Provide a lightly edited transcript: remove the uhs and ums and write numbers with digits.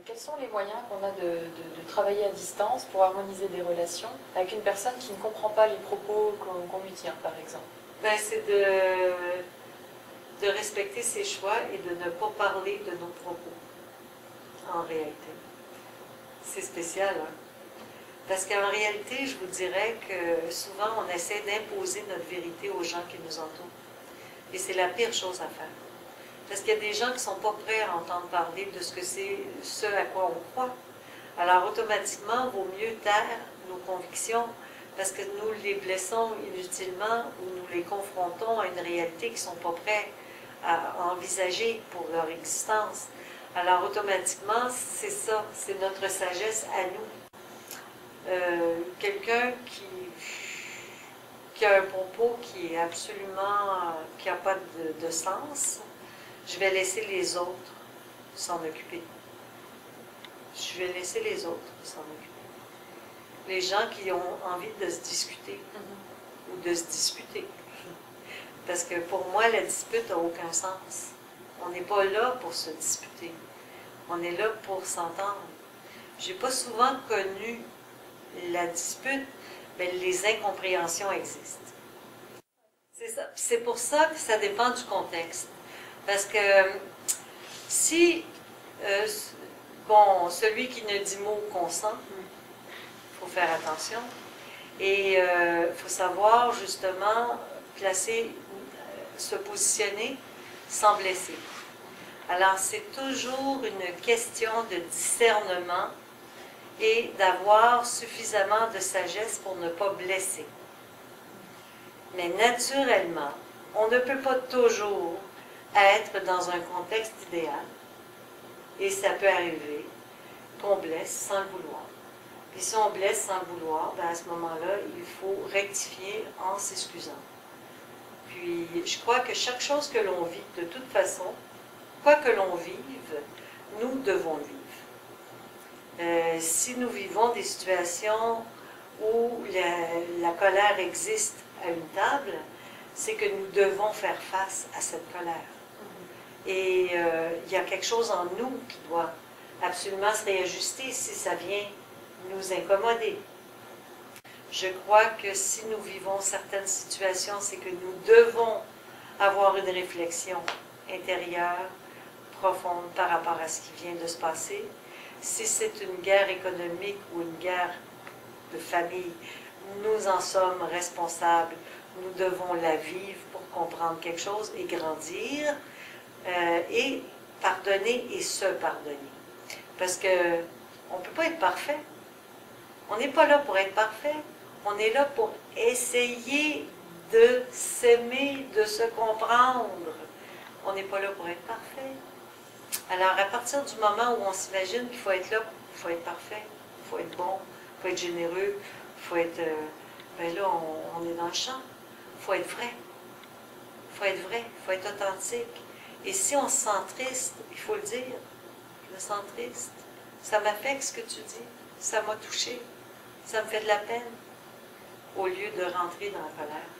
Quels sont les moyens qu'on a de travailler à distance pour harmoniser des relations avec une personne qui ne comprend pas les propos qu'on lui tient, par exemple? Ben, c'est de respecter ses choix et de ne pas parler de nos propos, en réalité. C'est spécial, hein? Parce qu'en réalité, je vous dirais que souvent, on essaie d'imposer notre vérité aux gens qui nous entourent. Et c'est la pire chose à faire. Parce qu'il y a des gens qui ne sont pas prêts à entendre parler de ce que c'est, ce à quoi on croit. Alors, automatiquement, il vaut mieux taire nos convictions parce que nous les blessons inutilement ou nous les confrontons à une réalité qu'ils ne sont pas prêts à envisager pour leur existence. Alors, automatiquement, c'est ça, c'est notre sagesse à nous. Quelqu'un qui a un propos qui est absolument, qui n'a pas de sens, je vais laisser les autres s'en occuper. Je vais laisser les autres s'en occuper. Les gens qui ont envie de se discuter ou de se disputer. Parce que pour moi, la dispute n'a aucun sens. On n'est pas là pour se disputer. On est là pour s'entendre. Je n'ai pas souvent connu la dispute, mais les incompréhensions existent. C'est ça. C'est pour ça que ça dépend du contexte. Parce que si, bon, celui qui ne dit mot consent, il faut faire attention. Et il faut savoir justement placer, se positionner sans blesser. Alors c'est toujours une question de discernement et d'avoir suffisamment de sagesse pour ne pas blesser. Mais naturellement, on ne peut pas toujours être dans un contexte idéal. Et ça peut arriver qu'on blesse sans le vouloir. Et si on blesse sans le vouloir, ben à ce moment-là, il faut rectifier en s'excusant. Puis, je crois que chaque chose que l'on vit, de toute façon, quoi que l'on vive, nous devons vivre. Si nous vivons des situations où la colère existe à une table, c'est que nous devons faire face à cette colère. Et il y a quelque chose en nous qui doit absolument se réajuster si ça vient nous incommoder. Je crois que si nous vivons certaines situations, c'est que nous devons avoir une réflexion intérieure, profonde par rapport à ce qui vient de se passer. Si c'est une guerre économique ou une guerre de famille, nous en sommes responsables. Nous devons la vivre pour comprendre quelque chose et grandir. Et pardonner et se pardonner. Parce qu'on ne peut pas être parfait. On n'est pas là pour être parfait. On est là pour essayer de s'aimer, de se comprendre. On n'est pas là pour être parfait. Alors, à partir du moment où on s'imagine qu'il faut être là, il faut être parfait, il faut être bon, il faut être généreux, il faut être... ben là, on est dans le champ. Il faut être vrai. Il faut être vrai, il faut être authentique. Et si on se sent triste, il faut le dire, je me sens triste, ça m'affecte ce que tu dis, ça m'a touché, ça me fait de la peine, au lieu de rentrer dans la colère.